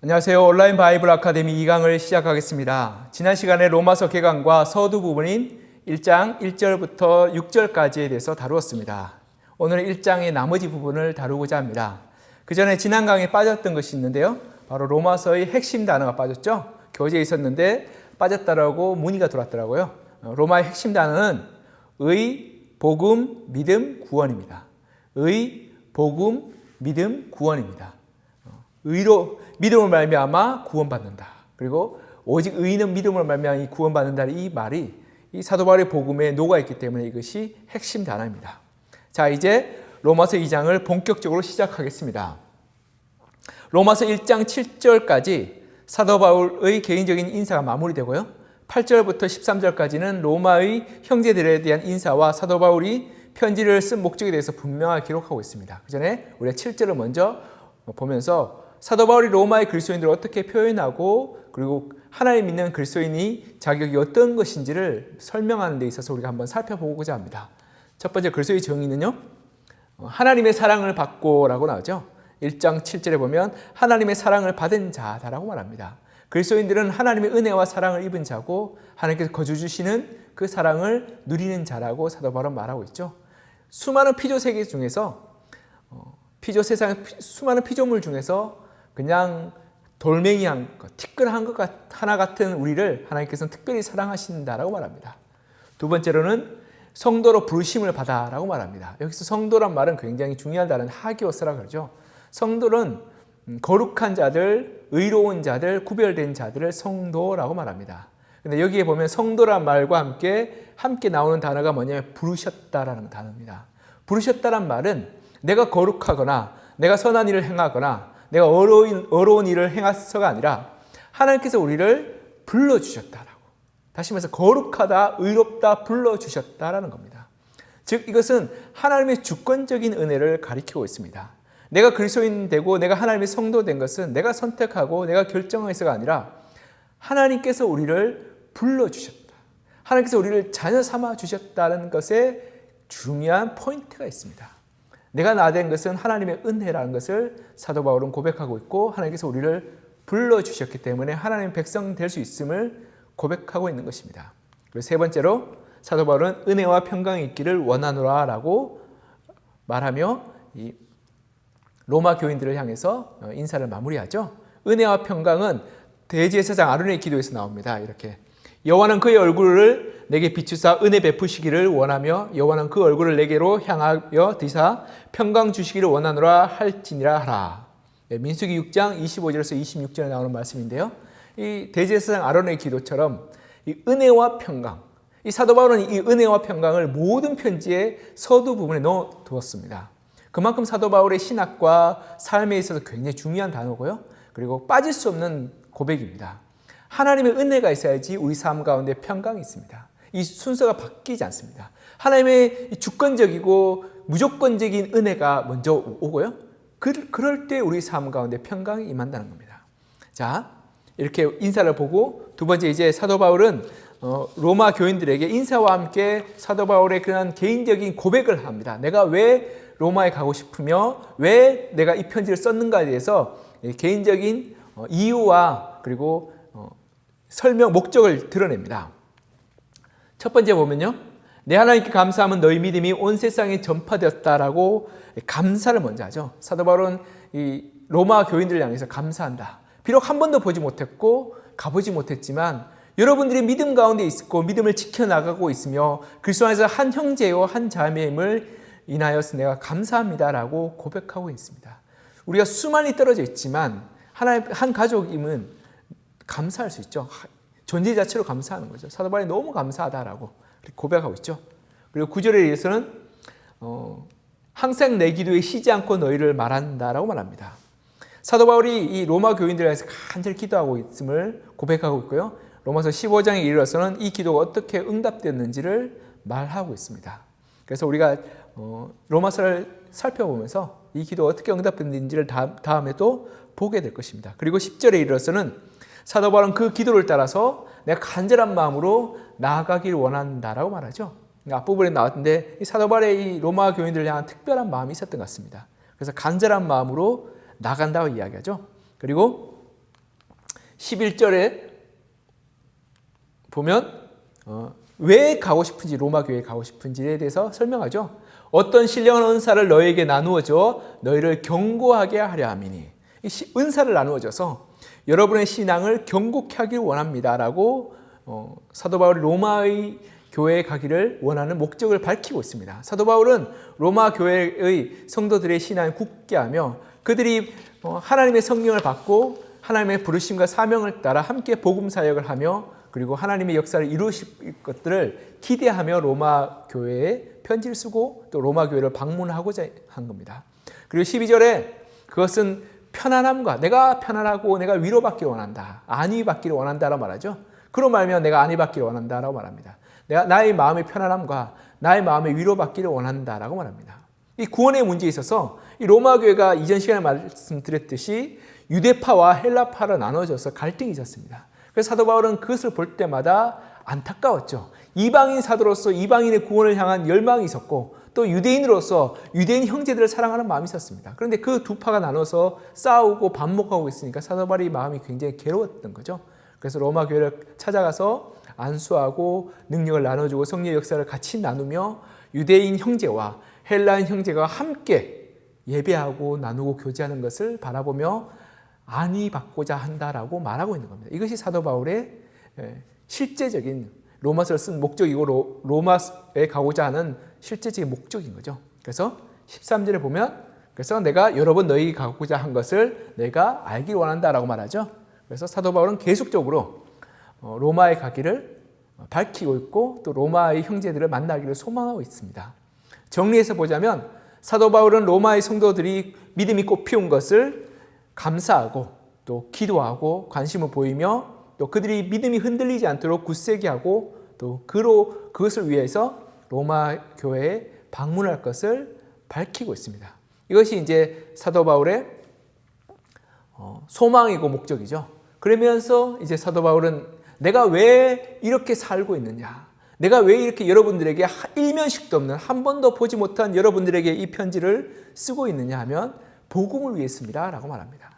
안녕하세요. 온라인 바이블 아카데미 2강을 시작하겠습니다. 지난 시간에 로마서 개강과 서두 부분인 1장 1절부터 6절까지에 대해서 다루었습니다. 오늘은 1장의 나머지 부분을 다루고자 합니다. 그 전에 지난 강에 빠졌던 것이 있는데요. 바로 로마서의 핵심 단어가 빠졌죠. 교재에 있었는데 빠졌다라고 문의가 들어왔더라고요. 로마의 핵심 단어는 의, 복음, 믿음, 구원입니다. 의, 복음, 믿음, 구원입니다. 의로 믿음을 말미암아 구원받는다. 그리고 오직 의인은 믿음을 말미암아 구원받는다. 이 말이 이 사도 바울의 복음에 녹아있기 때문에 이것이 핵심 단어입니다. 자, 이제 로마서 2장을 본격적으로 시작하겠습니다. 로마서 1장 7절까지 사도 바울의 개인적인 인사가 마무리되고요. 8절부터 13절까지는 로마의 형제들에 대한 인사와 사도 바울이 편지를 쓴 목적에 대해서 분명하게 기록하고 있습니다. 그 전에 우리가 7절을 먼저 보면서 사도 바울이 로마의 그리스도인들을 어떻게 표현하고 그리고 하나님 믿는 그리스도인이 자격이 어떤 것인지를 설명하는 데 있어서 우리가 한번 살펴보고자 합니다. 첫 번째 그리스도의 정의는요. 하나님의 사랑을 받고라고 나오죠. 1장 7절에 보면 하나님의 사랑을 받은 자다라고 말합니다. 그리스도인들은 하나님의 은혜와 사랑을 입은 자고 하나님께서 거저 주시는 그 사랑을 누리는 자라고 사도 바울은 말하고 있죠. 수많은 피조 세계 중에서 세상의 수많은 피조물 중에서 그냥 돌멩이한 것, 티끌한 것 하나 같은 우리를 하나님께서는 특별히 사랑하신다라고 말합니다. 두 번째로는 성도로 부르심을 받아라고 말합니다. 여기서 성도란 말은 굉장히 중요한 단어는 하기오스라 그러죠. 성도는 거룩한 자들, 의로운 자들, 구별된 자들을 성도라고 말합니다. 근데 여기에 보면 성도란 말과 함께 나오는 단어가 뭐냐면 부르셨다라는 단어입니다. 부르셨다란 말은 내가 거룩하거나 내가 선한 일을 행하거나 내가 어려운 일을 행해서가 아니라 하나님께서 우리를 불러주셨다라고. 다시 말해서 거룩하다, 의롭다 불러주셨다라는 겁니다. 즉 이것은 하나님의 주권적인 은혜를 가리키고 있습니다. 내가 그리스도인 되고 내가 하나님의 성도 된 것은 내가 선택하고 내가 결정해서가 아니라 하나님께서 우리를 불러주셨다. 하나님께서 우리를 자녀 삼아 주셨다는 것에 중요한 포인트가 있습니다. 내가 나 된 것은 하나님의 은혜라는 것을 사도 바울은 고백하고 있고 하나님께서 우리를 불러주셨기 때문에 하나님의 백성 될 수 있음을 고백하고 있는 것입니다. 그리고 세 번째로 사도 바울은 은혜와 평강이 있기를 원하노라 라고 말하며 이 로마 교인들을 향해서 인사를 마무리하죠. 은혜와 평강은 대제사장 아론의 기도에서 나옵니다. 이렇게 여호와는 그의 얼굴을 내게 비추사 은혜 베푸시기를 원하며 여호와는 그 얼굴을 내게로 향하여 드사 평강 주시기를 원하노라 할지니라 하라. 민수기 6장 25절에서 26절에 나오는 말씀인데요. 이 대제사장 아론의 기도처럼 이 은혜와 평강, 이 사도 바울은 이 은혜와 평강을 모든 편지의 서두 부분에 넣어 두었습니다. 그만큼 사도 바울의 신학과 삶에 있어서 굉장히 중요한 단어고요. 그리고 빠질 수 없는 고백입니다. 하나님의 은혜가 있어야지 우리 삶 가운데 평강이 있습니다. 이 순서가 바뀌지 않습니다. 하나님의 주권적이고 무조건적인 은혜가 먼저 오고요. 그럴 때 우리 삶 가운데 평강이 임한다는 겁니다. 자, 이렇게 인사를 보고 두 번째 이제 사도 바울은 로마 교인들에게 인사와 함께 사도 바울의 그런 개인적인 고백을 합니다. 내가 왜 로마에 가고 싶으며 왜 내가 이 편지를 썼는가에 대해서 개인적인 이유와 그리고 설명, 목적을 드러냅니다. 첫 번째 보면요. 내 하나님께 감사함은 너희 믿음이 온 세상에 전파되었다라고 감사를 먼저 하죠. 사도 바울은 이 로마 교인들을 향해서 감사한다. 비록 한 번도 보지 못했고 가보지 못했지만 여러분들이 믿음 가운데 있고 믿음을 지켜나가고 있으며 그리스도 안에서 한 형제요 한 자매임을 인하여서 내가 감사합니다라고 고백하고 있습니다. 우리가 수많이 떨어져 있지만 하나님 한 가족임은 감사할 수 있죠. 존재 자체로 감사하는 거죠. 사도 바울이 너무 감사하다라고 고백하고 있죠. 그리고 9절에 의해서는 항상 내 기도에 쉬지 않고 너희를 말한다라고 말합니다. 사도 바울이 이 로마 교인들을 위해서 간절히 기도하고 있음을 고백하고 있고요. 로마서 15장에 이르러서는 이 기도가 어떻게 응답되었는지를 말하고 있습니다. 그래서 우리가 로마서를 살펴보면서 이 기도가 어떻게 응답됐는지를 다음에도 보게 될 것입니다. 그리고 10절에 이르러서는 사도 바울은 그 기도를 따라서 내가 간절한 마음으로 나아가길 원한다라고 말하죠. 앞부분에 나왔는데 이 사도 바울의 이 로마 교인들을 향한 특별한 마음이 있었던 것 같습니다. 그래서 간절한 마음으로 나간다고 이야기하죠. 그리고 11절에 보면 왜 가고 싶은지, 로마 교회에 가고 싶은지에 대해서 설명하죠. 어떤 신령한 은사를 너에게 나누어줘 너희를 견고하게 하려 함이니. 은사를 나누어줘서 여러분의 신앙을 견고케 하길 원합니다라고 사도 바울이 로마의 교회에 가기를 원하는 목적을 밝히고 있습니다. 사도 바울은 로마 교회의 성도들의 신앙을 굳게 하며 그들이 하나님의 성령을 받고 하나님의 부르심과 사명을 따라 함께 복음 사역을 하며 그리고 하나님의 역사를 이루실 것들을 기대하며 로마 교회에 편지를 쓰고 또 로마 교회를 방문하고자 한 겁니다. 그리고 12절에 그것은 편안함과 내가 편안하고 내가 위로받기를 원한다. 안위 받기를 원한다라고 말하죠. 그로 말하면 내가 안위 받기를 원한다라고 말합니다. 내가 나의 마음의 편안함과 나의 마음의 위로받기를 원한다라고 말합니다. 이 구원의 문제에 있어서 이 로마 교회가 이전 시간에 말씀드렸듯이 유대파와 헬라파로 나눠져서 갈등이 있었습니다. 그래서 사도 바울은 그것을 볼 때마다 안타까웠죠. 이방인 사도로서 이방인의 구원을 향한 열망이 있었고 또 유대인으로서 유대인 형제들을 사랑하는 마음이 있었습니다. 그런데 그 두 파가 나눠서 싸우고 반목하고 있으니까 사도 바울의 마음이 굉장히 괴로웠던 거죠. 그래서 로마 교회를 찾아가서 안수하고 능력을 나눠주고 성령의 역사를 같이 나누며 유대인 형제와 헬라인 형제가 함께 예배하고 나누고 교제하는 것을 바라보며 안위 받고자 한다라고 말하고 있는 겁니다. 이것이 사도 바울의 실제적인 로마서를 쓴 목적이고 로마에 가고자 하는 실제적인 목적인 거죠. 그래서 13절에 보면 그래서 내가 여러 번 너희에게 가고자 한 것을 내가 알길 원한다라고 말하죠. 그래서 사도 바울은 계속적으로 로마에 가기를 밝히고 있고 또 로마의 형제들을 만나기를 소망하고 있습니다. 정리해서 보자면 사도 바울은 로마의 성도들이 믿음이 꽃피운 것을 감사하고 또 기도하고 관심을 보이며 또 그들이 믿음이 흔들리지 않도록 굳세게 하고 또 그것을 위해서 로마 교회에 방문할 것을 밝히고 있습니다. 이것이 이제 사도 바울의 소망이고 목적이죠. 그러면서 이제 사도 바울은 내가 왜 이렇게 살고 있느냐, 내가 왜 이렇게 여러분들에게 일면식도 없는 한 번도 보지 못한 여러분들에게 이 편지를 쓰고 있느냐 하면 복음을 위해서입니다 라고 말합니다.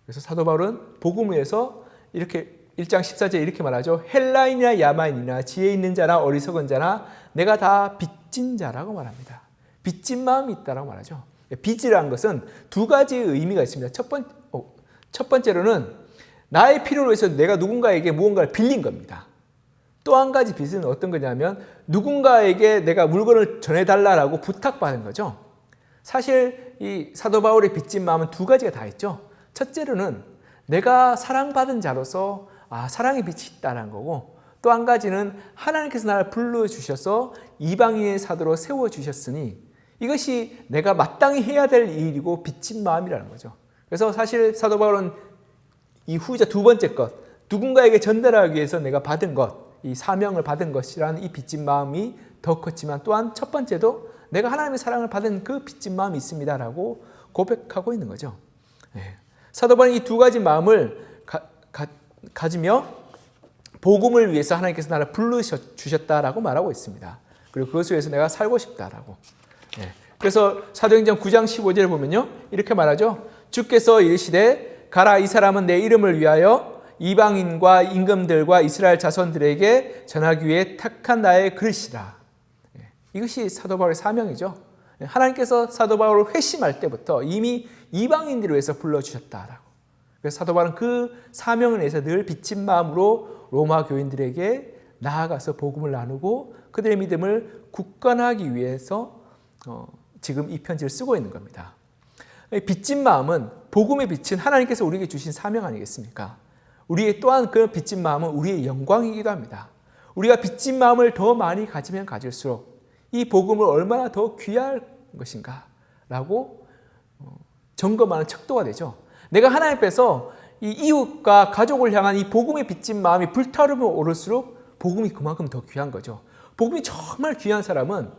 그래서 사도 바울은 복음을 위해서 이렇게 1장 14절에 이렇게 말하죠. 헬라인이나 야만인이나 지혜 있는 자나 어리석은 자나 내가 다 빚진 자라고 말합니다. 빚진 마음이 있다라고 말하죠. 빚이라는 것은 두 가지의 의미가 있습니다. 첫 번째로는 나의 필요로 해서 내가 누군가에게 무언가를 빌린 겁니다. 또 한 가지 빚은 어떤 거냐면 누군가에게 내가 물건을 전해달라고 부탁받은 거죠. 사실 이 사도 바울의 빚진 마음은 두 가지가 다 있죠. 첫째로는 내가 사랑받은 자로서 사랑의 빛이 있다는 거고 또 한 가지는 하나님께서 나를 불러주셔서 이방인의 사도로 세워주셨으니 이것이 내가 마땅히 해야 될 일이고 빚진 마음이라는 거죠. 그래서 사실 사도 바울은 이 후자 두 번째 것, 누군가에게 전달하기 위해서 내가 받은 것, 이 사명을 받은 것이라는 이 빚진 마음이 더 컸지만 또한 첫 번째도 내가 하나님의 사랑을 받은 그 빚진 마음이 있습니다라고 고백하고 있는 거죠. 사도 바울은 이 두 가지 마음을 가지며 복음을 위해서 하나님께서 나를 불러주셨다라고 말하고 있습니다. 그리고 그것을 위해서 내가 살고 싶다라고. 그래서 사도행전 9장 15절을 보면요. 이렇게 말하죠. 주께서 이르시되 가라 이 사람은 내 이름을 위하여 이방인과 임금들과 이스라엘 자손들에게 전하기 위해 택한 나의 그릇이라. 이것이 사도 바울의 사명이죠. 하나님께서 사도 바울을 회심할 때부터 이미 이방인들을 위해서 불러주셨다라고. 그래서 사도 바울은 그 사명을 위해서 늘 빚진 마음으로 로마 교인들에게 나아가서 복음을 나누고 그들의 믿음을 굳건하기 위해서 지금 이 편지를 쓰고 있는 겁니다. 빚진 마음은 복음의 빛은 하나님께서 우리에게 주신 사명 아니겠습니까? 우리의 또한 그 빚진 마음은 우리의 영광이기도 합니다. 우리가 빚진 마음을 더 많이 가지면 가질수록 이 복음을 얼마나 더 귀할 것인가 라고 점검하는 척도가 되죠. 내가 하나님 앞에서 이 이웃과 가족을 향한 이 복음의 빚진 마음이 불타오르면 오를수록 복음이 그만큼 더 귀한 거죠. 복음이 정말 귀한 사람은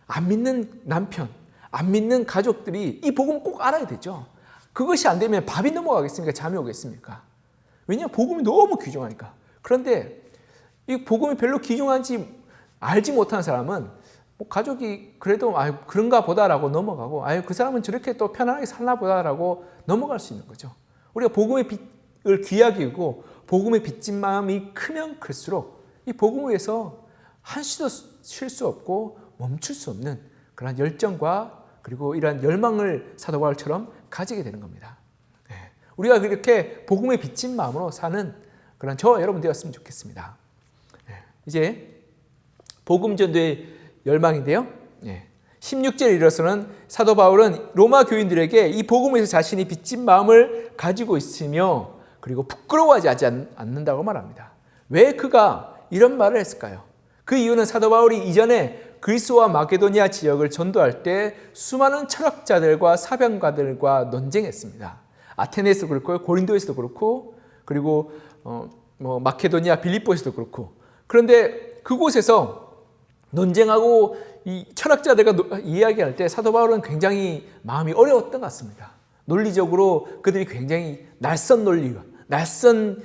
안 믿는 남편, 안 믿는 가족들이 이 복음을 꼭 알아야 되죠. 그것이 안 되면 밥이 넘어가겠습니까? 잠이 오겠습니까? 왜냐하면 복음이 너무 귀중하니까. 그런데 이 복음이 별로 귀중한지 알지 못하는 사람은 가족이 그래도 그런가 보다라고 넘어가고 그 사람은 저렇게 또 편안하게 살나 보다라고 넘어갈 수 있는 거죠. 우리가 복음의 귀하게 여기고 복음에 빚진 마음이 크면 클수록 이 복음을 위해서 한시도 쉴 수 없고 멈출 수 없는 그런 열정과 그리고 이러한 열망을 사도 바울처럼 가지게 되는 겁니다. 우리가 그렇게 복음에 빚진 마음으로 사는 그런 저와 여러분 되었으면 좋겠습니다. 이제 복음 전도의 열망인데요. 16절에 이르러서는 사도 바울은 로마 교인들에게 이 복음에서 자신이 빚진 마음을 가지고 있으며 그리고 부끄러워하지 않는다고 말합니다. 왜 그가 이런 말을 했을까요? 그 이유는 사도 바울이 이전에 그리스와 마게도니아 지역을 전도할 때 수많은 철학자들과 사병가들과 논쟁했습니다. 아테네에서도 그렇고 고린도에서도 그렇고 그리고 마케도니아 빌립보에서도 그렇고 그런데 그곳에서 논쟁하고 이 철학자들과 이야기할 때 사도 바울은 굉장히 마음이 어려웠던 것 같습니다. 논리적으로 그들이 굉장히 낯선 논리와 낯선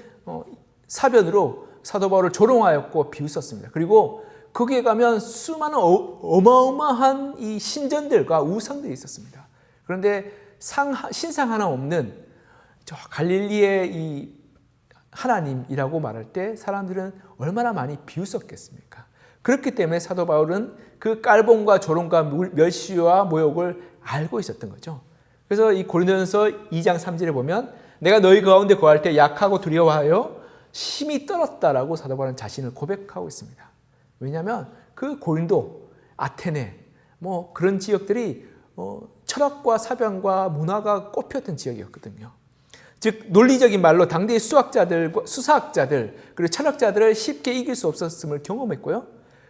사변으로 사도 바울을 조롱하였고 비웃었습니다. 그리고 거기에 가면 수많은 어마어마한 이 신전들과 우상들이 있었습니다. 그런데 신상 하나 없는 저 갈릴리의 이 하나님이라고 말할 때 사람들은 얼마나 많이 비웃었겠습니까? 그렇기 때문에 사도 바울은 그 깔봉과 조롱과 멸시와 모욕을 알고 있었던 거죠. 그래서 이 고린도전서 2장 3절에 보면 내가 너희 가운데 거할 때 약하고 두려워하여 심히 떨었다라고 사도 바울은 자신을 고백하고 있습니다. 왜냐하면 그 고린도, 아테네 그런 지역들이 철학과 사병과 문화가 꽃피었던 지역이었거든요. 즉 논리적인 말로 당대의 수사학자들 그리고 철학자들을 쉽게 이길 수 없었음을 경험했고요.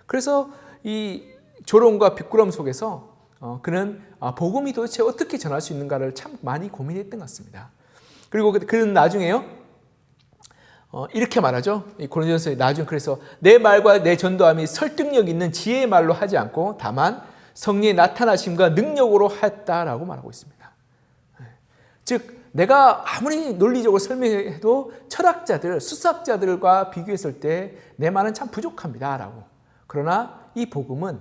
그래서 이 조롱과 비꾸럼 속에서 그는 복음이 도대체 어떻게 전할 수 있는가를 참 많이 고민했던 것 같습니다. 그리고 그는 나중에요 이렇게 말하죠. 고린도전서에 나중에 그래서 내 말과 내 전도함이 설득력 있는 지혜의 말로 하지 않고 다만 성령의 나타나심과 능력으로 했다라고 말하고 있습니다. 즉 내가 아무리 논리적으로 설명해도 철학자들, 수사학자들과 비교했을 때 내 말은 참 부족합니다라고. 그러나 이 복음은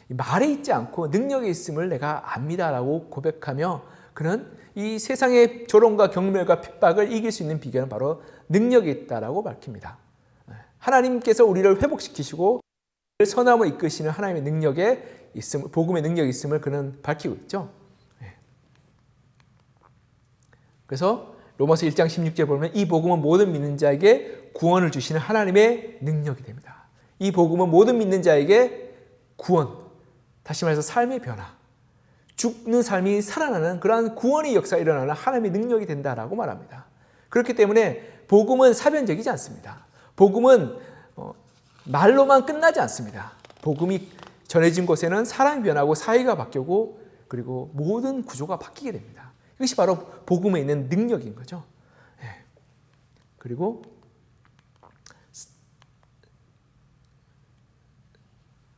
말에 있지 않고 능력에 있음을 내가 압니다라고 고백하며 그는 이 세상의 조롱과 경멸과 핍박을 이길 수 있는 비결은 바로 능력이 있다라고 밝힙니다. 하나님께서 우리를 회복시키시고 선함을 이끄시는 하나님의 능력에 있음, 복음의 능력이 있음을 그는 밝히고 있죠. 그래서 로마서 1장 16절에 보면 이 복음은 모든 믿는 자에게 구원을 주시는 하나님의 능력이 됩니다. 이 복음은 모든 믿는 자에게 구원, 다시 말해서 삶의 변화, 죽는 삶이 살아나는 그러한 구원의 역사가 일어나는 하나님의 능력이 된다라고 말합니다. 그렇기 때문에 복음은 사변적이지 않습니다. 복음은 말로만 끝나지 않습니다. 복음이 전해진 곳에는 사람이 변하고 사회가 바뀌고 그리고 모든 구조가 바뀌게 됩니다. 이것이 바로 복음에 있는 능력인 거죠. 그리고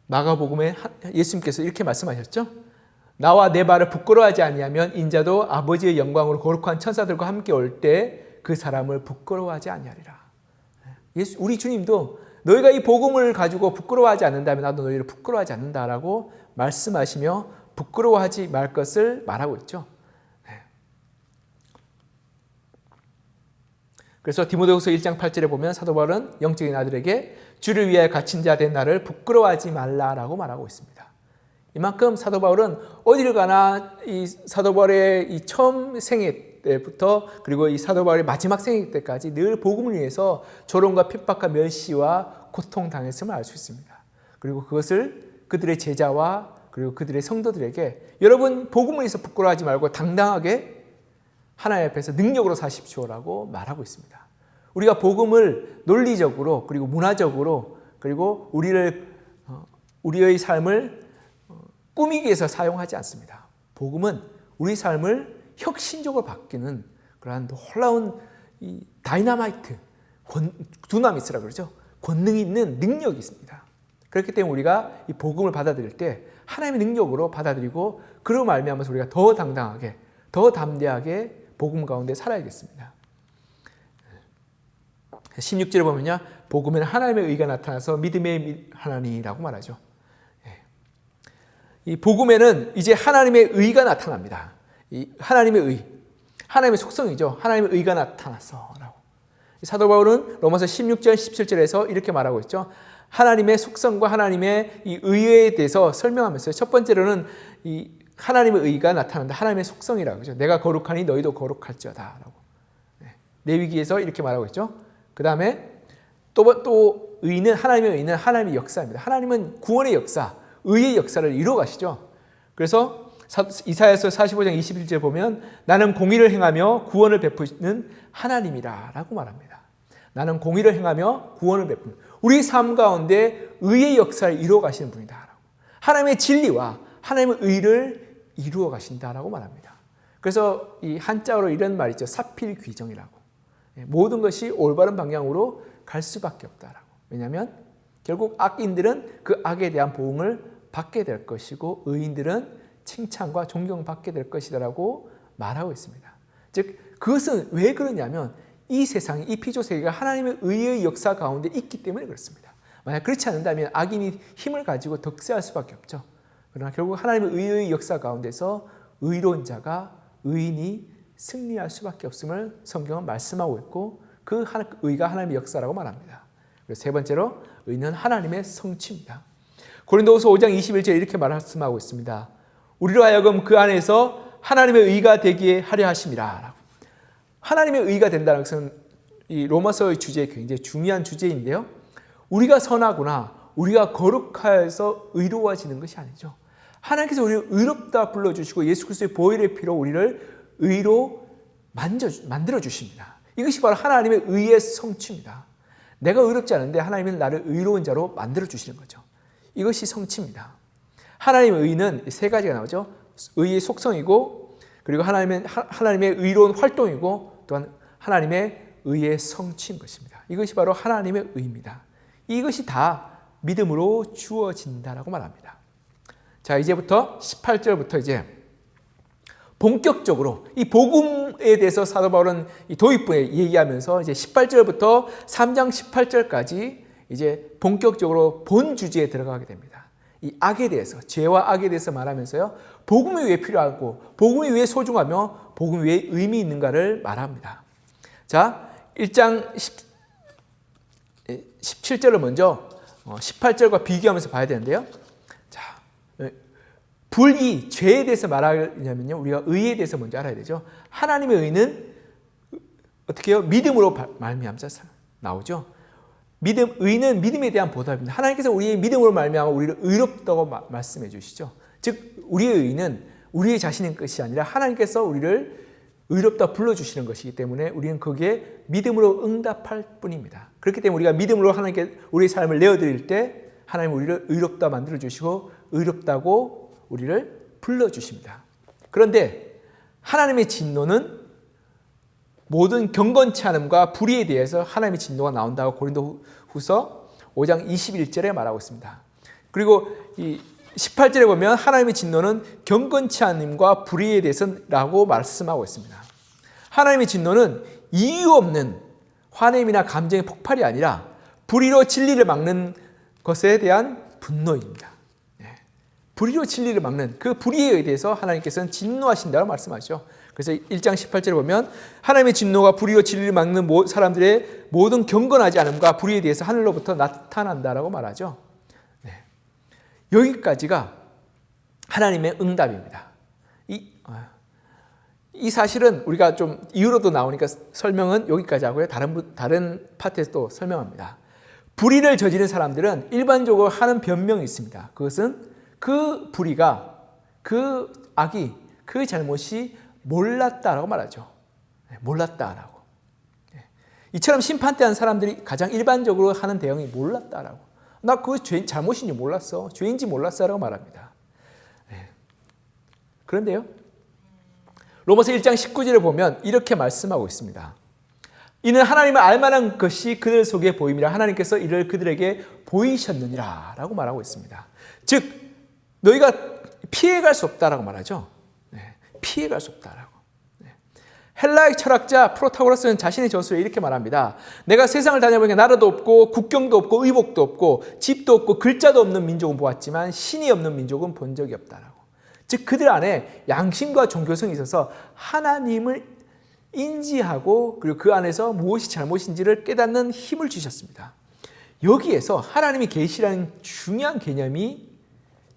마가복음에 예수님께서 이렇게 말씀하셨죠. 나와 내 말을 부끄러워하지 아니하면 인자도 아버지의 영광으로 거룩한 천사들과 함께 올 때 그 사람을 부끄러워하지 아니하리라. 우리 주님도 너희가 이 복음을 가지고 부끄러워하지 않는다면 나도 너희를 부끄러워하지 않는다라고 말씀하시며 부끄러워하지 말 것을 말하고 있죠. 그래서 디모데후서 1장 8절에 보면 사도 바울은 영적인 아들에게 주를 위하여 갇힌 자 된 나를 부끄러워하지 말라라고 말하고 있습니다. 이만큼 사도 바울은 어디를 가나 이 사도 바울의 이 처음 생애 때부터 그리고 이 사도 바울의 마지막 생애 때까지 늘 복음을 위해서 조롱과 핍박과 멸시와 고통당했음을 알 수 있습니다. 그리고 그것을 그들의 제자와 그리고 그들의 성도들에게 여러분 복음을 위해서 부끄러워하지 말고 당당하게 하나님 앞에서 능력으로 사십시오라고 말하고 있습니다. 우리가 복음을 논리적으로 그리고 문화적으로 그리고 우리의 삶을 꾸미기 위해서 사용하지 않습니다. 복음은 우리 삶을 혁신적으로 바뀌는 그러한 놀라운 이 다이나마이트, 두나미스라고 그러죠. 권능이 있는 능력이 있습니다. 그렇기 때문에 우리가 이 복음을 받아들일 때 하나님의 능력으로 받아들이고 그로 말미암아서 우리가 더 당당하게, 더 담대하게 복음 가운데 살아야겠습니다. 16절에 보면요. 복음에는 하나님의 의가 나타나서 믿음의 하나니라고 말하죠. 이 복음에는 이제 하나님의 의가 나타납니다. 이 하나님의 의, 하나님의 속성이죠. 하나님의 의가 나타나서라고. 사도 바울은 로마서 16절 17절에서 이렇게 말하고 있죠. 하나님의 속성과 하나님의 이 의에 대해서 설명하면서 첫 번째로는 이 하나님의 의가 나타난다. 하나님의 속성이라고 그죠. 내가 거룩하니 너희도 거룩할지어다라고. 레위기에서 이렇게 말하고 있죠. 그 다음에 또 의는 하나님의 의는 하나님의 역사입니다. 하나님은 구원의 역사, 의의 역사를 이루어 가시죠. 그래서 이사야서 45장 21절 보면 나는 공의를 행하며 구원을 베푸는 하나님이라 라고 말합니다. 나는 공의를 행하며 구원을 베푸는 우리 삶 가운데 의의 역사를 이루어 가시는 분이다. 하나님의 진리와 하나님의 의를 이루어 가신다라고 말합니다. 그래서 이 한자어로 이런 말이 있죠. 사필귀정이라고. 모든 것이 올바른 방향으로 갈 수밖에 없다라고. 왜냐하면 결국 악인들은 그 악에 대한 보응을 받게 될 것이고 의인들은 칭찬과 존경받게 될 것이다라고 말하고 있습니다. 즉 그것은 왜 그러냐면 이 세상이 이 피조세계가 하나님의 의의 역사 가운데 있기 때문에 그렇습니다. 만약 그렇지 않는다면 악인이 힘을 가지고 득세할 수밖에 없죠. 그러나 결국 하나님의 의의 역사 가운데서 의로운 자가 의인이 승리할 수밖에 없음을 성경은 말씀하고 있고 그 의가 하나님의 역사라고 말합니다. 그래서 세 번째로 의는 하나님의 성취입니다. 고린도후서 5장 21절에 이렇게 말씀하고 있습니다. 우리로 하여금 그 안에서 하나님의 의가 되게 하려 하심이라. 하나님의 의가 된다는 것은 이 로마서의 주제에 굉장히 중요한 주제인데요. 우리가 선하구나, 우리가 거룩해서 의로워지는 것이 아니죠. 하나님께서 우리를 의롭다 불러주시고 예수 그리스도의 보혈의 피로 우리를 의로 만들어 주십니다. 이것이 바로 하나님의 의의 성취입니다. 내가 의롭지 않은데 하나님은 나를 의로운 자로 만들어 주시는 거죠. 이것이 성취입니다. 하나님의 의는 세 가지가 나오죠. 의의 속성이고 그리고 하나님의 의로운 활동이고 또한 하나님의 의의 성취인 것입니다. 이것이 바로 하나님의 의입니다. 이것이 다 믿음으로 주어진다라고 말합니다. 자, 이제부터 18절부터 이제 본격적으로 이 복음에 대해서 사도 바울은 이 도입부에 얘기하면서 이제 18절부터 3장 18절까지 이제 본격적으로 본 주제에 들어가게 됩니다. 이 악에 대해서, 죄와 악에 대해서 말하면서요. 복음이 왜 필요하고 복음이 왜 소중하며 복음이 왜 의미 있는가를 말합니다. 자, 1장 17절을 먼저 18절과 비교하면서 봐야 되는데요. 자, 불의, 죄에 대해서 말하려면요. 우리가 의에 대해서 먼저 알아야 되죠. 하나님의 의는 어떻게 해요? 믿음으로 말미암아서 나오죠. 의는 믿음에 대한 보답입니다. 하나님께서 우리의 믿음으로 말미암아 우리를 의롭다고 말씀해 주시죠. 즉 우리의 의는 우리의 자신의 것이 아니라 하나님께서 우리를 의롭다 불러주시는 것이기 때문에 우리는 거기에 믿음으로 응답할 뿐입니다. 그렇기 때문에 우리가 믿음으로 하나님께 우리의 삶을 내어드릴 때 하나님은 우리를 의롭다 만들어주시고 의롭다고 우리를 불러주십니다. 그런데 하나님의 진노는 모든 경건치 않음과 불의에 대해서 하나님의 진노가 나온다고 고린도후서 5장 21절에 말하고 있습니다. 그리고 이 18절에 보면 하나님의 진노는 경건치 않음과 불의에 대해서라고 말씀하고 있습니다. 하나님의 진노는 이유 없는 화냄이나 감정의 폭발이 아니라 불의로 진리를 막는 것에 대한 분노입니다. 불의로 진리를 막는 그 불의에 대해서 하나님께서는 진노하신다고 말씀하시죠. 그래서 1장 18절에 보면 하나님의 진노가 불의로 진리를 막는 사람들의 모든 경건하지 않음과 불의에 대해서 하늘로부터 나타난다라고 말하죠. 여기까지가 하나님의 응답입니다. 이 사실은 우리가 좀 이유로도 나오니까 설명은 여기까지 하고요. 다른 파트에서도 설명합니다. 불의를 저지른 사람들은 일반적으로 하는 변명이 있습니다. 그것은 그 불의가, 그 악이, 그 잘못이 몰랐다라고 말하죠. 몰랐다라고. 이처럼 심판 때 한 사람들이 가장 일반적으로 하는 대응이 몰랐다라고. 나 그거 잘못인지 몰랐어. 죄인지 몰랐어라고 말합니다. 그런데요. 로마서 1장 19절에 보면 이렇게 말씀하고 있습니다. 이는 하나님을 알만한 것이 그들 속에 보임이라 하나님께서 이를 그들에게 보이셨느니라 라고 말하고 있습니다. 즉 너희가 피해갈 수 없다라고 말하죠. 피해갈 수 없다라고. 헬라의 철학자 프로타고라스는 자신의 저술에 이렇게 말합니다. 내가 세상을 다녀보니까 나라도 없고 국경도 없고 의복도 없고 집도 없고 글자도 없는 민족은 보았지만 신이 없는 민족은 본 적이 없다라고. 즉 그들 안에 양심과 종교성이 있어서 하나님을 인지하고 그리고 그 안에서 무엇이 잘못인지를 깨닫는 힘을 주셨습니다. 여기에서 하나님의 계시라는 중요한 개념이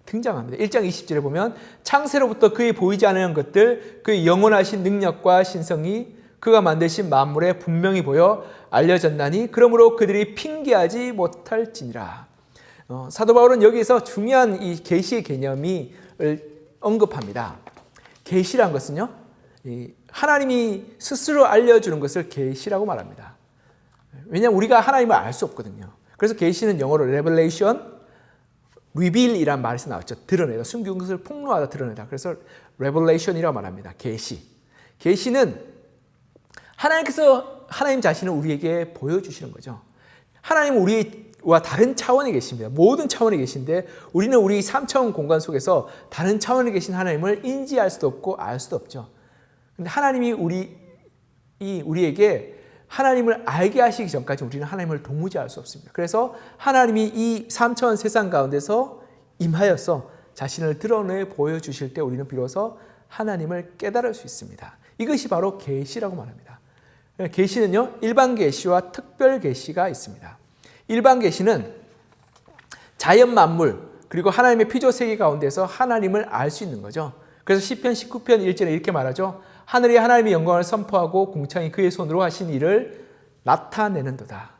등장합니다. 1장 20절에 보면 창세로부터 그의 보이지 않는 것들, 그의 영원하신 능력과 신성이 그가 만드신 만물에 분명히 보여 알려졌나니 그러므로 그들이 핑계하지 못할지니라. 사도 바울은 여기서 중요한 이 계시의 개념을 언급합니다. 계시란 것은요, 하나님이 스스로 알려주는 것을 계시라고 말합니다. 왜냐하면 우리가 하나님을 알 수 없거든요. 그래서 계시는 영어로 revelation, reveal이란 말에서 나왔죠. 드러내다, 숨긴 것을 폭로하다, 드러내다. 그래서 revelation이라고 말합니다. 계시는 하나님께서 하나님 자신을 우리에게 보여주시는 거죠. 하나님은 우리와 다른 차원에 계십니다. 모든 차원에 계신데 우리는 우리 3차원 공간 속에서 다른 차원에 계신 하나님을 인지할 수도 없고 알 수도 없죠. 근데 하나님이 우리에게 하나님을 알게 하시기 전까지 우리는 하나님을 도무지 알 수 없습니다. 그래서 하나님이 이 3차원 세상 가운데서 임하여서 자신을 드러내 보여주실 때 우리는 비로소 하나님을 깨달을 수 있습니다. 이것이 바로 계시라고 말합니다. 계시는요, 일반 계시와 특별 계시가 있습니다. 일반 계시는 자연 만물 그리고 하나님의 피조 세계 가운데서 하나님을 알 수 있는 거죠. 그래서 시편 19편 1절에 이렇게 말하죠. 하늘이 하나님의 영광을 선포하고 궁창이 그의 손으로 하신 일을 나타내는도다.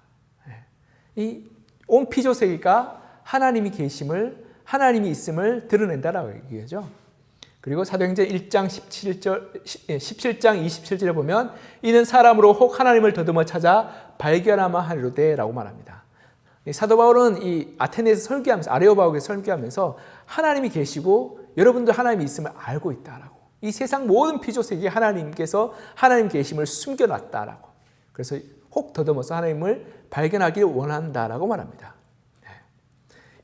이 온 피조 세계가 하나님이 계심을, 하나님이 있음을 드러낸다라고 얘기하죠. 그리고 사도행전 1장 17장 27절에 보면 이는 사람으로 혹 하나님을 더듬어 찾아 발견하마 하리로되 라고 말합니다. 사도 바울은 이 아테네에서 설교하면서, 아레오바국에서 설교하면서 하나님이 계시고 여러분도 하나님이 있음을 알고 있다라고. 이 세상 모든 피조 세계에 하나님께서 하나님 계심을 숨겨놨다라고. 그래서 혹 더듬어서 하나님을 발견하기를 원한다라고 말합니다.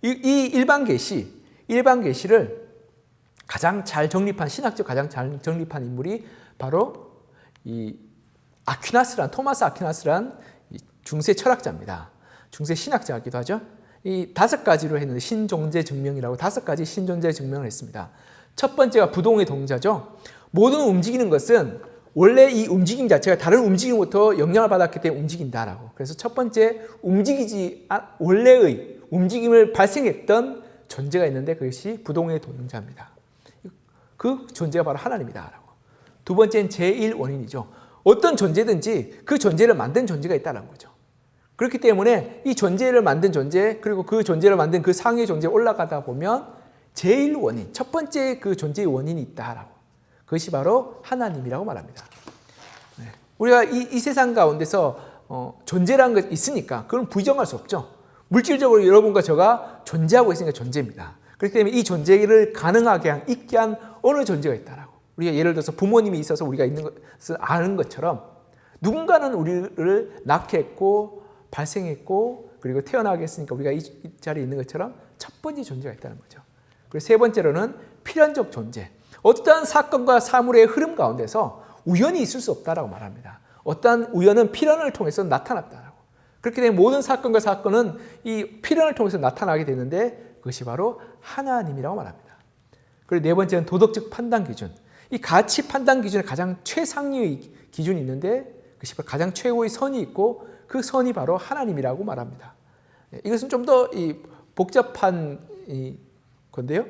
이 일반 계시를 가장 잘 정립한, 신학적 가장 잘 정립한 인물이 바로 이 토마스 아퀴나스란 중세 철학자입니다. 중세 신학자이기도 하죠. 이 5가지로 했는데 신존재 증명이라고 5가지 신존재 증명을 했습니다. 첫 번째가 부동의 동자죠. 모든 움직이는 것은 원래 이 움직임 자체가 다른 움직임부터 영향을 받았기 때문에 움직인다라고. 그래서 첫 번째 원래의 움직임을 발생했던 존재가 있는데 그것이 부동의 동자입니다. 그 존재가 바로 하나님이다라고. 두 번째는 제1원인이죠. 어떤 존재든지 그 존재를 만든 존재가 있다는 거죠. 그렇기 때문에 이 존재를 만든 존재, 그리고 그 존재를 만든 그 상위 존재에 올라가다 보면 제1원인, 첫 번째 그 존재의 원인이 있다라고. 그것이 바로 하나님이라고 말합니다. 우리가 이 세상 가운데서 존재라는 것이 있으니까 그건 부정할 수 없죠. 물질적으로 여러분과 저가 존재하고 있으니까 존재입니다. 그렇기 때문에 이 존재를 가능하게 있게 한 어느 존재가 있다라고. 우리가 예를 들어서 부모님이 있어서 우리가 있는 것을 아는 것처럼 누군가는 우리를 낳게 했고 발생했고 그리고 태어나게 했으니까 우리가 이 자리에 있는 것처럼 첫 번째 존재가 있다는 거죠. 그리고 세 번째로는 필연적 존재. 어떠한 사건과 사물의 흐름 가운데서 우연이 있을 수 없다라고 말합니다. 어떠한 우연은 필연을 통해서 나타났다라고. 그렇기 때문에 모든 사건과 사건은 이 필연을 통해서 나타나게 되는데 그것이 바로 하나님이라고 말합니다. 그리고 네 번째는 도덕적 판단 기준. 이 가치 판단 기준에 가장 최상위의 기준이 있는데 그것이 가장 최고의 선이 있고 그 선이 바로 하나님이라고 말합니다. 이것은 좀 더 복잡한 건데요.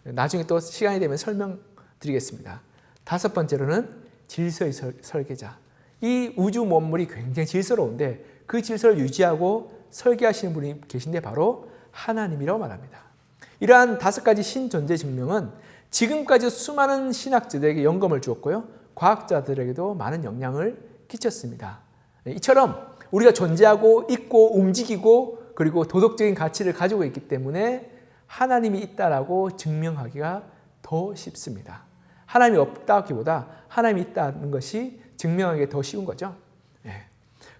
나중에 또 시간이 되면 설명드리겠습니다. 다섯 번째로는 질서의 설계자. 이 우주 만물이 굉장히 질서로운데 그 질서를 유지하고 설계하시는 분이 계신데 바로 하나님이라고 말합니다. 이러한 5가지 신존재 증명은 지금까지 수많은 신학자들에게 영감을 주었고요. 과학자들에게도 많은 영향을 끼쳤습니다. 이처럼 우리가 존재하고 있고 움직이고 그리고 도덕적인 가치를 가지고 있기 때문에 하나님이 있다라고 증명하기가 더 쉽습니다. 하나님이 없다기보다 하나님이 있다는 것이 증명하기가 더 쉬운 거죠.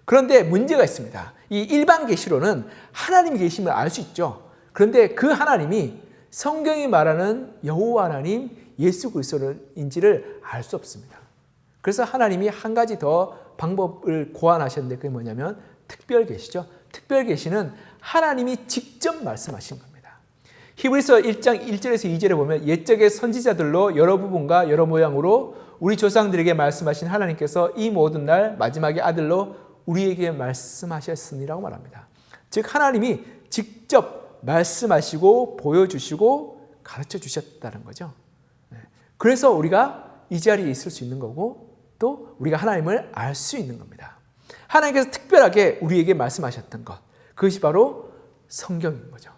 그런데 문제가 있습니다. 이 일반 계시로는 하나님이 계심을 알 수 있죠. 그런데 그 하나님이 성경이 말하는 여호와 하나님 예수 그리스도인지를 알 수 없습니다. 그래서 하나님이 한 가지 더 방법을 고안하셨는데 그게 뭐냐면 특별 계시죠. 특별 계시는 하나님이 직접 말씀하신 겁니다. 히브리서 1장 1절에서 2절에 보면 옛적의 선지자들로 여러 부분과 여러 모양으로 우리 조상들에게 말씀하신 하나님께서 이 모든 날 마지막에 아들로 우리에게 말씀하셨으니라고 말합니다. 즉 하나님이 직접 말씀하시고 보여주시고 가르쳐 주셨다는 거죠. 그래서 우리가 이 자리에 있을 수 있는 거고 또 우리가 하나님을 알 수 있는 겁니다. 하나님께서 특별하게 우리에게 말씀하셨던 것, 그것이 바로 성경인 거죠.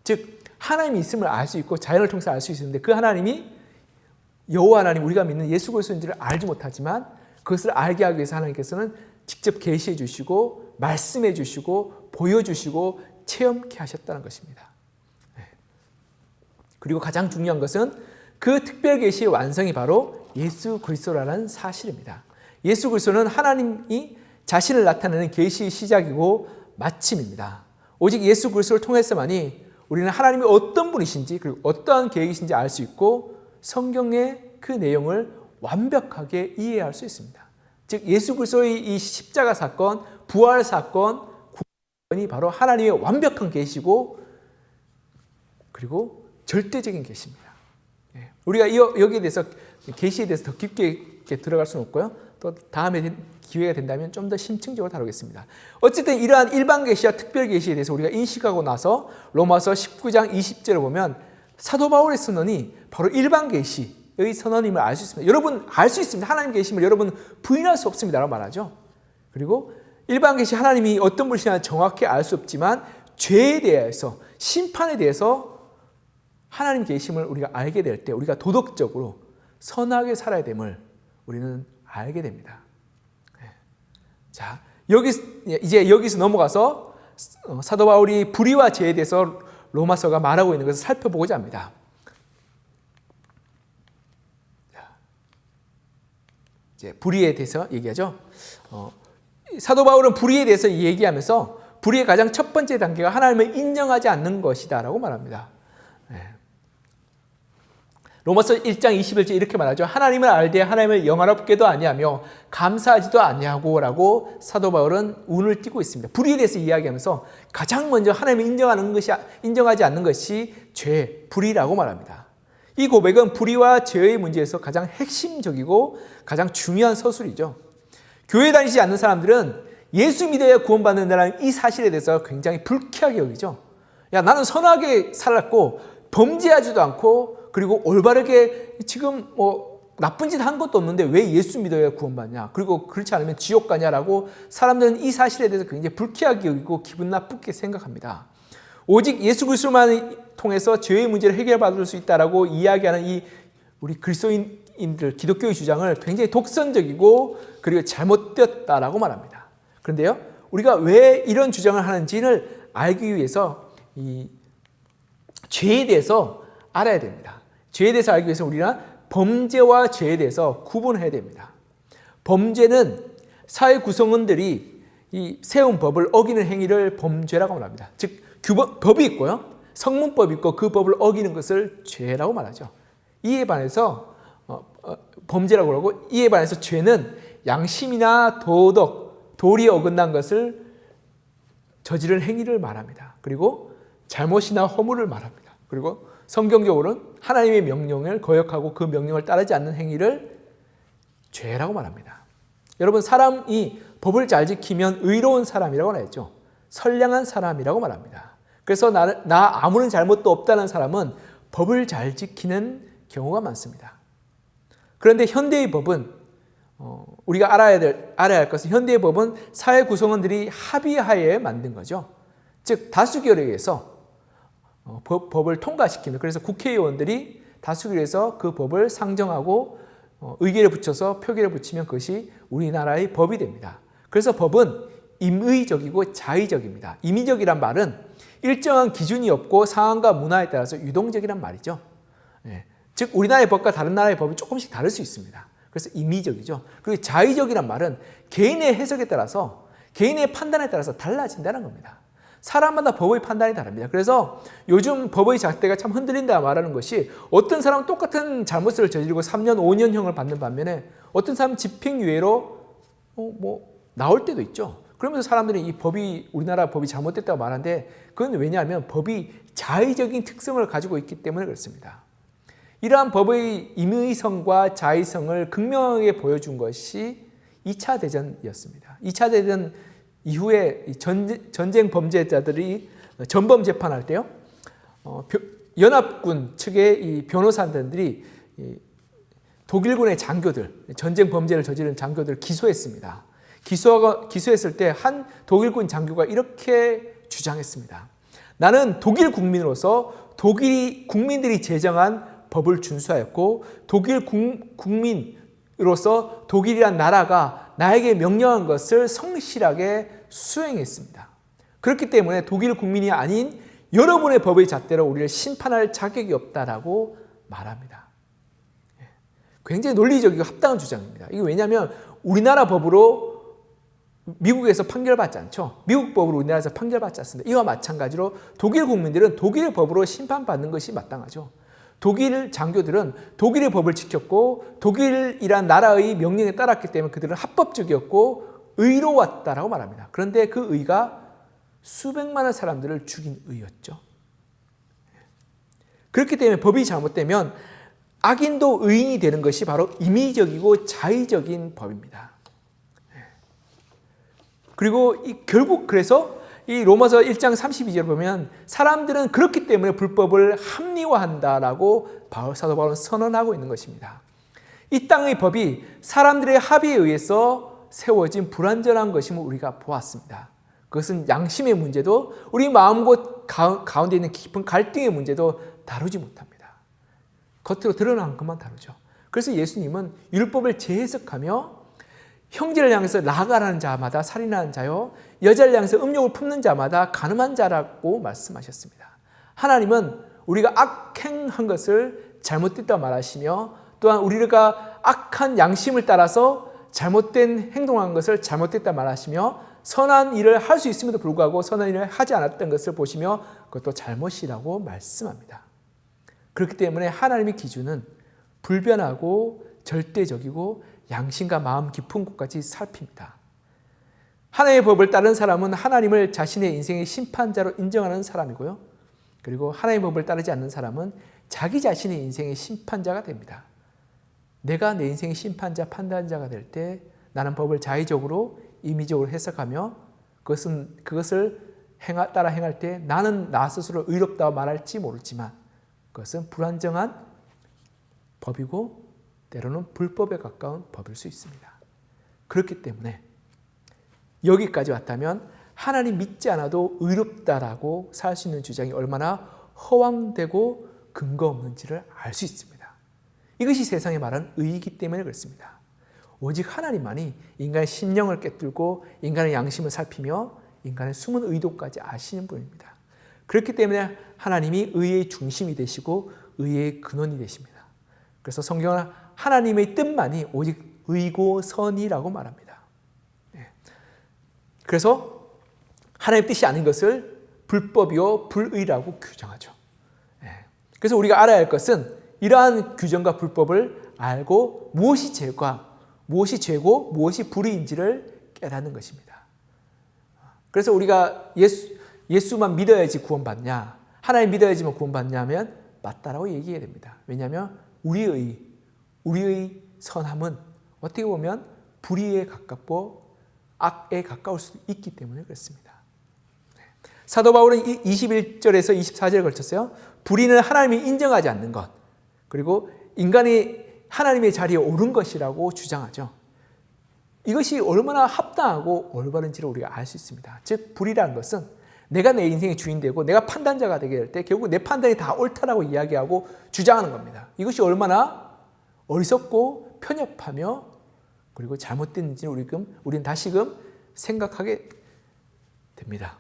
즉 하나님이 있음을 알 수 있고 자연을 통해서 알 수 있는데 그 하나님이 여호와 하나님, 우리가 믿는 예수 그리스도인지를 알지 못하지만 그것을 알게 하기 위해서 하나님께서는 직접 계시해 주시고 말씀해 주시고 보여주시고 체험케 하셨다는 것입니다. 그리고 가장 중요한 것은 그 특별 계시의 완성이 바로 예수 그리스도라는 사실입니다. 예수 그리스도는 하나님이 자신을 나타내는 계시의 시작이고 마침입니다. 오직 예수 그리스도를 통해서만이 우리는 하나님이 어떤 분이신지 그리고 어떠한 계획이신지 알 수 있고 성경의 그 내용을 완벽하게 이해할 수 있습니다. 즉 예수 그리스도의 이 십자가 사건, 부활 사건, 구원이 바로 하나님의 완벽한 계시고 그리고 절대적인 계시입니다. 우리가 여기에 대해서 계시에 대해서 더 깊게 들어갈 수는 없고요. 또 다음에 기회가 된다면 좀 더 심층적으로 다루겠습니다. 어쨌든 이러한 일반 계시와 특별 계시에 대해서 우리가 인식하고 나서 로마서 19장 20절을 보면 사도 바울의 선언이 바로 일반 계시의 선언임을 알 수 있습니다. 여러분 알 수 있습니다. 하나님 계심을 여러분 부인할 수 없습니다라고 말하죠. 그리고 일반 계시 하나님이 어떤 분이시냐 정확히 알 수 없지만 죄에 대해서 심판에 대해서 하나님 계심을 우리가 알게 될 때 우리가 도덕적으로 선하게 살아야 됨을 우리는 알게 됩니다. 자, 이제 여기서 넘어가서 사도 바울이 불의와 죄에 대해서 로마서가 말하고 있는 것을 살펴보고자 합니다. 이제 불의에 대해서 얘기하죠. 사도 바울은 불의에 대해서 얘기하면서 불의의 가장 첫 번째 단계가 하나님을 인정하지 않는 것이다라고 말합니다. 로마서 1장 21절 이렇게 말하죠. 하나님을 알되 하나님을 영화롭게도 아니하며 감사하지도 아니하고 라고 사도 바울은 운을 띄고 있습니다. 불의에 대해서 이야기하면서 가장 먼저 하나님을 인정하지 않는 것이 죄, 불의라고 말합니다. 이 고백은 불의와 죄의 문제에서 가장 핵심적이고 가장 중요한 서술이죠. 교회 다니지 않는 사람들은 예수 믿어야 구원받는다는 이 사실에 대해서 굉장히 불쾌하게 여기죠. 야, 나는 선하게 살았고 범죄하지도 않고 그리고 올바르게 지금 나쁜 짓 한 것도 없는데 왜 예수 믿어야 구원받냐? 그리고 그렇지 않으면 지옥 가냐라고 사람들은 이 사실에 대해서 굉장히 불쾌하게 여기고 기분 나쁘게 생각합니다. 오직 예수 그리스도만 통해서 죄의 문제를 해결받을 수 있다라고 이야기하는 이 우리 그리스도인들 기독교의 주장을 굉장히 독선적이고 그리고 잘못되었다라고 말합니다. 그런데요, 우리가 왜 이런 주장을 하는지를 알기 위해서 이 죄에 대해서 알아야 됩니다. 죄에 대해서 알기 위해서 우리는 범죄와 죄에 대해서 구분해야 됩니다. 범죄는 사회 구성원들이 이 세운 법을 어기는 행위를 범죄라고 말합니다. 즉 법이 있고요, 성문법이 있고 그 법을 어기는 것을 죄라고 말하죠. 이에 반해서 범죄라고 하고 이에 반해서 죄는 양심이나 도덕, 도리에 어긋난 것을 저지른 행위를 말합니다. 그리고 잘못이나 허물을 말합니다. 그리고 성경적으로는 하나님의 명령을 거역하고 그 명령을 따르지 않는 행위를 죄라고 말합니다. 여러분, 사람이 법을 잘 지키면 의로운 사람이라고 하죠. 선량한 사람이라고 말합니다. 그래서 나 아무런 잘못도 없다는 사람은 법을 잘 지키는 경우가 많습니다. 그런데 현대의 법은 우리가 알아야 할 것은 현대의 법은 사회 구성원들이 합의하에 만든 거죠. 즉 다수결에 의해서 법을 통과시키는, 그래서 국회의원들이 다수결에서 그 법을 상정하고 의결에 붙여서 표결에 붙이면 그것이 우리나라의 법이 됩니다. 그래서 법은 임의적이고 자의적입니다. 임의적이란 말은 일정한 기준이 없고 상황과 문화에 따라서 유동적이란 말이죠. 즉 우리나라의 법과 다른 나라의 법이 조금씩 다를 수 있습니다. 그래서 임의적이죠. 그리고 자의적이란 말은 개인의 해석에 따라서, 개인의 판단에 따라서 달라진다는 겁니다. 사람마다 법의 판단이 다릅니다. 그래서 요즘 법의 잣대가 참 흔들린다 말하는 것이, 어떤 사람은 똑같은 잘못을 저지르고 3년, 5년형을 받는 반면에 어떤 사람은 집행유예로 나올 때도 있죠. 그러면서 사람들이 이 법이, 우리나라 법이 잘못됐다고 말하는데, 그건 왜냐하면 법이 자의적인 특성을 가지고 있기 때문에 그렇습니다. 이러한 법의 임의성과 자의성을 극명하게 보여준 것이 2차 대전이었습니다. 2차 대전 이후에 전쟁 범죄자들이 전범 재판할 때요, 연합군 측의 이 변호사들이 독일군의 장교들, 전쟁 범죄를 저지른 장교들을 기소했습니다. 기소했을 때 한 독일군 장교가 이렇게 주장했습니다. 나는 독일 국민으로서 독일 국민들이 제정한 법을 준수하였고, 독일 국민으로서 독일이란 나라가 나에게 명령한 것을 성실하게 수행했습니다. 그렇기 때문에 독일 국민이 아닌 여러분의 법의 잣대로 우리를 심판할 자격이 없다라고 말합니다. 굉장히 논리적이고 합당한 주장입니다. 이게 왜냐하면 우리나라 법으로 미국에서 판결받지 않죠. 미국 법으로 우리나라에서 판결받지 않습니다. 이와 마찬가지로 독일 국민들은 독일의 법으로 심판받는 것이 마땅하죠. 독일 장교들은 독일의 법을 지켰고 독일이란 나라의 명령에 따랐기 때문에 그들은 합법적이었고 의로웠다라고 말합니다. 그런데 그 의가 수백만의 사람들을 죽인 의였죠. 그렇기 때문에 법이 잘못되면 악인도 의인이 되는 것이 바로 임의적이고 자의적인 법입니다. 그리고 결국 그래서 이 로마서 1장 32절을 보면 사람들은 그렇기 때문에 불법을 합리화한다라고 사도 바울은 선언하고 있는 것입니다. 이 땅의 법이 사람들의 합의에 의해서 세워진 불완전한 것임을 우리가 보았습니다. 그것은 양심의 문제도 우리 마음과 가운데 있는 깊은 갈등의 문제도 다루지 못합니다. 겉으로 드러난 것만 다루죠. 그래서 예수님은 율법을 재해석하며 형제를 향해서 라가라는 자마다 살인하는 자요, 여자를 향해서 음욕을 품는 자마다 간음한 자라고 말씀하셨습니다. 하나님은 우리가 악행한 것을 잘못됐다 말하시며, 또한 우리가 악한 양심을 따라서 잘못된 행동한 것을 잘못됐다 말하시며, 선한 일을 할 수 있음에도 불구하고 선한 일을 하지 않았던 것을 보시며 그것도 잘못이라고 말씀합니다. 그렇기 때문에 하나님의 기준은 불변하고 절대적이고 양심과 마음 깊은 곳까지 살핍니다. 하나님의 법을 따른 사람은 하나님을 자신의 인생의 심판자로 인정하는 사람이고요. 그리고 하나님의 법을 따르지 않는 사람은 자기 자신의 인생의 심판자가 됩니다. 내가 내 인생의 심판자, 판단자가 될 때 나는 법을 자의적으로 임의적으로 해석하며 그것을 따라 행할 때 나는 나 스스로 의롭다고 말할지 모르지만 그것은 불완전한 법이고 때로는 불법에 가까운 법일 수 있습니다. 그렇기 때문에 여기까지 왔다면 하나님 믿지 않아도 의롭다라고 살 수 있는 주장이 얼마나 허황되고 근거 없는지를 알 수 있습니다. 이것이 세상에 말하는 의이기 때문에 그렇습니다. 오직 하나님만이 인간의 심령을 꿰뚫고 인간의 양심을 살피며 인간의 숨은 의도까지 아시는 분입니다. 그렇기 때문에 하나님이 의의 중심이 되시고 의의 근원이 되십니다. 그래서 성경은 하나님의 뜻만이 오직 의고 선이라고 말합니다. 그래서 하나님의 뜻이 아닌 것을 불법이요 불의라고 규정하죠. 그래서 우리가 알아야 할 것은 이러한 규정과 불법을 알고 무엇이 죄고 무엇이 불의인지를 깨닫는 것입니다. 그래서 우리가 예수만 믿어야지 구원받냐, 하나님 믿어야지만 구원받냐면 맞다라고 얘기해야 됩니다. 왜냐하면 우리의 선함은 어떻게 보면 불의에 가깝고 악에 가까울 수 있기 때문에 그렇습니다. 사도 바울은 21절에서 24절에 걸쳤어요. 불의는 하나님이 인정하지 않는 것, 그리고 인간이 하나님의 자리에 오른 것이라고 주장하죠. 이것이 얼마나 합당하고 올바른지를 우리가 알 수 있습니다. 즉 불의라는 것은 내가 내 인생의 주인 되고 내가 판단자가 되게 될 때 결국 내 판단이 다 옳다라고 이야기하고 주장하는 겁니다. 이것이 얼마나 어리석고 편협하며 그리고 잘못된지는 우리는 다시금 생각하게 됩니다.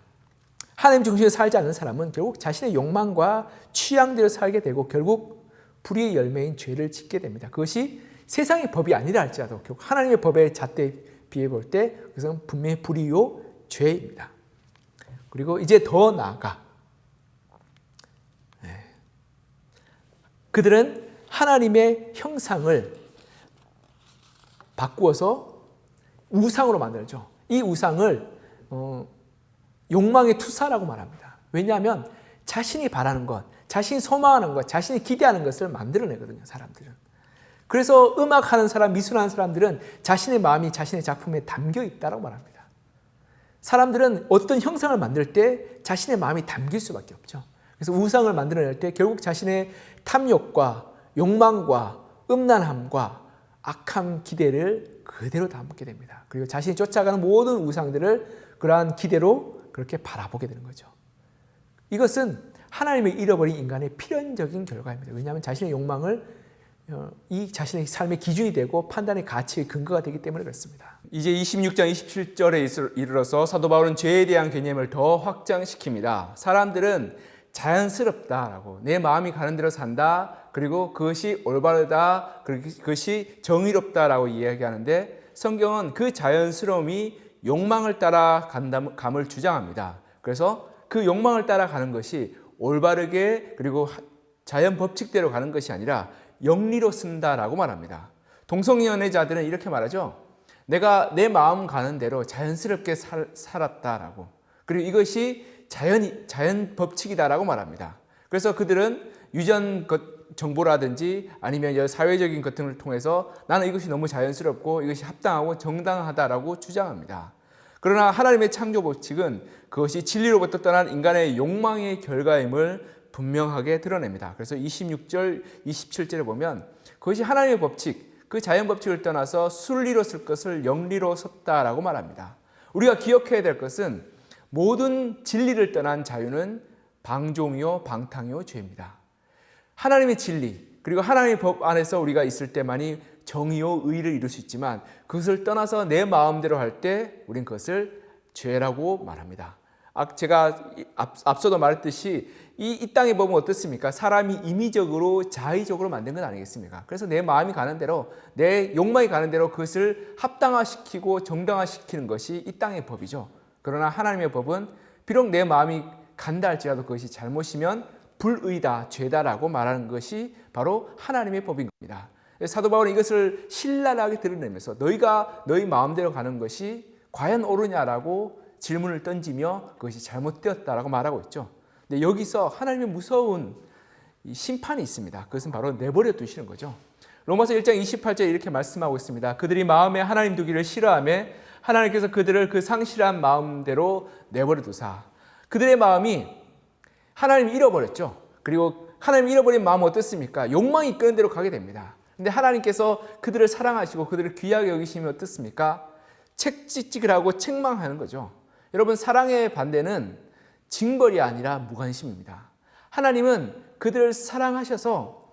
하나님 중심에 살지 않는 사람은 결국 자신의 욕망과 취향대로 살게 되고 결국 불의의 열매인 죄를 짓게 됩니다. 그것이 세상의 법이 아니라 할지라도 결국 하나님의 법의 잣대에 비해 볼 때 그것은 분명히 불의요 죄입니다. 그리고 이제 더 나아가 그들은 하나님의 형상을 바꾸어서 우상으로 만들죠. 이 우상을 욕망의 투사라고 말합니다. 왜냐하면 자신이 바라는 것, 자신이 소망하는 것, 자신이 기대하는 것을 만들어내거든요, 사람들은. 그래서 음악하는 사람, 미술하는 사람들은 자신의 마음이 자신의 작품에 담겨 있다고 말합니다. 사람들은 어떤 형상을 만들 때 자신의 마음이 담길 수밖에 없죠. 그래서 우상을 만들어낼 때 결국 자신의 탐욕과 욕망과 음란함과 악한 기대를 그대로 담게 됩니다. 그리고 자신이 쫓아가는 모든 우상들을 그러한 기대로 그렇게 바라보게 되는 거죠. 이것은 하나님을 잃어버린 인간의 필연적인 결과입니다. 왜냐하면 자신의 욕망을 이 자신의 삶의 기준이 되고 판단의 가치의 근거가 되기 때문에 그렇습니다. 이제 26장 27절에 이르러서 사도 바울은 죄에 대한 개념을 더 확장시킵니다. 사람들은 자연스럽다라고, 내 마음이 가는 대로 산다, 그리고 그것이 올바르다, 그것이 정의롭다라고 이야기하는데, 성경은 그 자연스러움이 욕망을 따라감을 주장합니다. 그래서 그 욕망을 따라가는 것이 올바르게 그리고 자연 법칙대로 가는 것이 아니라 영리로 쓴다라고 말합니다. 동성연애자들은 이렇게 말하죠. 내가 내 마음 가는 대로 자연스럽게 살았다라고. 그리고 이것이 자연 법칙이다라고 말합니다. 그래서 그들은 유전 정보라든지 아니면 사회적인 것 등을 통해서 나는 이것이 너무 자연스럽고 이것이 합당하고 정당하다라고 주장합니다. 그러나 하나님의 창조 법칙은 그것이 진리로부터 떠난 인간의 욕망의 결과임을 분명하게 드러냅니다. 그래서 26절, 27절에 보면 그것이 하나님의 법칙, 그 자연 법칙을 떠나서 순리로 쓸 것을 영리로 썼다라고 말합니다. 우리가 기억해야 될 것은 모든 진리를 떠난 자유는 방종이요 방탕이요 죄입니다. 하나님의 진리 그리고 하나님의 법 안에서 우리가 있을 때만이 정의요 의를 이룰 수 있지만 그것을 떠나서 내 마음대로 할 때 우린 그것을 죄라고 말합니다. 제가 앞서도 말했듯이 이 땅의 법은 어떻습니까? 사람이 임의적으로 자의적으로 만든 건 아니겠습니까? 그래서 내 마음이 가는 대로 내 욕망이 가는 대로 그것을 합당화시키고 정당화시키는 것이 이 땅의 법이죠. 그러나 하나님의 법은 비록 내 마음이 간다 할지라도 그것이 잘못이면 불의다, 죄다라고 말하는 것이 바로 하나님의 법인 겁니다. 사도 바울은 이것을 신랄하게 드러내면서 너희가 너희 마음대로 가는 것이 과연 옳으냐라고 질문을 던지며 그것이 잘못되었다라고 말하고 있죠. 근데 여기서 하나님의 무서운 심판이 있습니다. 그것은 바로 내버려 두시는 거죠. 로마서 1장 28절에 이렇게 말씀하고 있습니다. 그들이 마음에 하나님 두기를 싫어하며 하나님께서 그들을 그 상실한 마음대로 내버려 두사. 그들의 마음이 하나님을 잃어버렸죠. 그리고 하나님을 잃어버린 마음은 어떻습니까? 욕망이 이끄는 대로 가게 됩니다. 근데 하나님께서 그들을 사랑하시고 그들을 귀하게 여기시면 어떻습니까? 책찍찍을 하고 책망하는 거죠. 여러분, 사랑의 반대는 징벌이 아니라 무관심입니다. 하나님은 그들을 사랑하셔서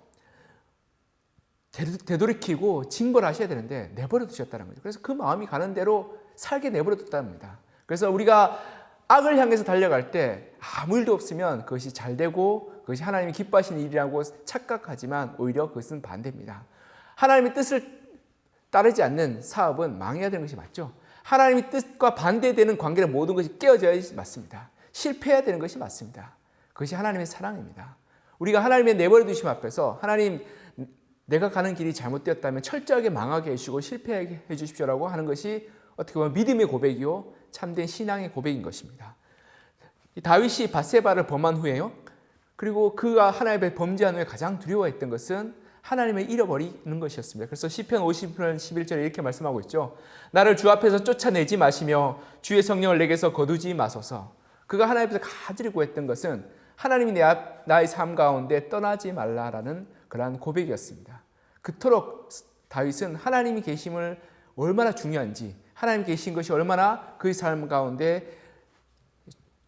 되돌이키고 징벌하셔야 되는데 내버려 두셨다는 거죠. 그래서 그 마음이 가는 대로 살게 내버려 뒀답니다. 그래서 우리가 악을 향해서 달려갈 때 아무 일도 없으면 그것이 잘 되고 그것이 하나님이 기뻐하시는 일이라고 착각하지만 오히려 그것은 반대입니다. 하나님의 뜻을 따르지 않는 사업은 망해야 되는 것이 맞죠. 하나님의 뜻과 반대되는 관계는 모든 것이 깨어져야 맞습니다. 실패해야 되는 것이 맞습니다. 그것이 하나님의 사랑입니다. 우리가 하나님의 내버려 두심 앞에서 하나님 내가 가는 길이 잘못되었다면 철저하게 망하게 해주시고 실패하게 해주십시오라고 하는 것이 어떻게 보면 믿음의 고백이요 참된 신앙의 고백인 것입니다. 다윗이 밧세바를 범한 후에요. 그리고 그가 하나님의 범죄한 후에 가장 두려워했던 것은 하나님을 잃어버리는 것이었습니다. 그래서 시편 50편 11절에 이렇게 말씀하고 있죠. 나를 주 앞에서 쫓아내지 마시며 주의 성령을 내게서 거두지 마소서. 그가 하나님 앞에서 가지를 구했던 것은 하나님이 나의 삶 가운데 떠나지 말라라는 그러한 고백이었습니다. 그토록 다윗은 하나님이 계심을 얼마나 중요한지, 하나님 계신 것이 얼마나 그의 삶 가운데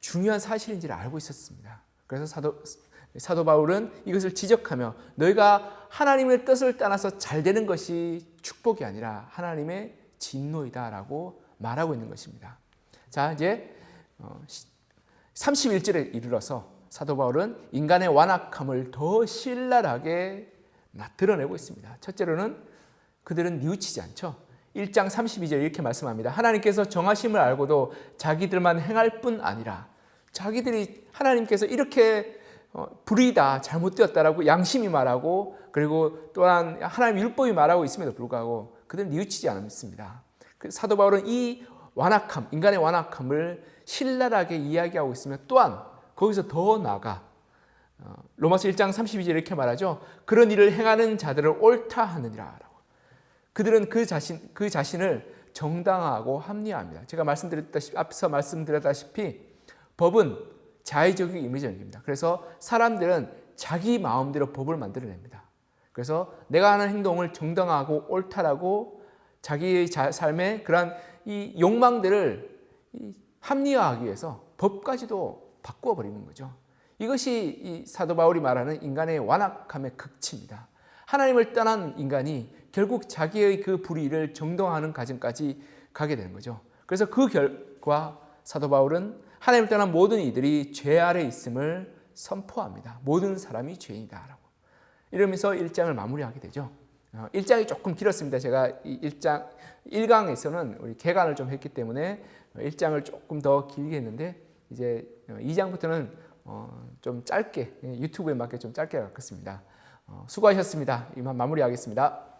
중요한 사실인지를 알고 있었습니다. 그래서 사도 바울은 이것을 지적하며 너희가 하나님의 뜻을 따라서 잘 되는 것이 축복이 아니라 하나님의 진노이다라고 말하고 있는 것입니다. 자, 이제 31절에 이르러서 사도 바울은 인간의 완악함을 더 신랄하게 드러내고 있습니다. 첫째로는 그들은 뉘우치지 않죠. 1장 32절 이렇게 말씀합니다. 하나님께서 정하심을 알고도 자기들만 행할 뿐 아니라 자기들이 하나님께서 이렇게 불의다, 잘못되었다라고 양심이 말하고 그리고 또한 하나님 율법이 말하고 있음에도 불구하고 그들은 뉘우치지 않습니다. 사도 바울은 이 완악함, 인간의 완악함을 신랄하게 이야기하고 있으며 또한 거기서 더 나아가 로마서 1장 32절 이렇게 말하죠. 그런 일을 행하는 자들을 옳다 하느니라 라고. 그들은 그 자신을 정당화하고 합리화합니다. 제가 앞서 말씀드렸다시피 법은 자의적이고 임의적입니다. 그래서 사람들은 자기 마음대로 법을 만들어냅니다. 그래서 내가 하는 행동을 정당화하고 옳다라고 자기의 삶의 그러한 이 욕망들을 합리화하기 위해서 법까지도 바꾸어 버리는 거죠. 이것이 이 사도 바울이 말하는 인간의 완악함의 극치입니다. 하나님을 떠난 인간이 결국 자기의 그 불의를 정당화하는 과정까지 가게 되는 거죠. 그래서 그 결과 사도 바울은 하나님을 떠난 모든 이들이 죄 아래 있음을 선포합니다. 모든 사람이 죄인이다라고. 이러면서 1장을 마무리하게 되죠. 1장이 조금 길었습니다. 제가 이 1강에서는 우리 개간을 좀 했기 때문에 1장을 조금 더 길게 했는데 이제 2장부터는 좀 짧게 유튜브에 맞게 좀 짧게 바꿨습니다. 수고하셨습니다. 이만 마무리하겠습니다.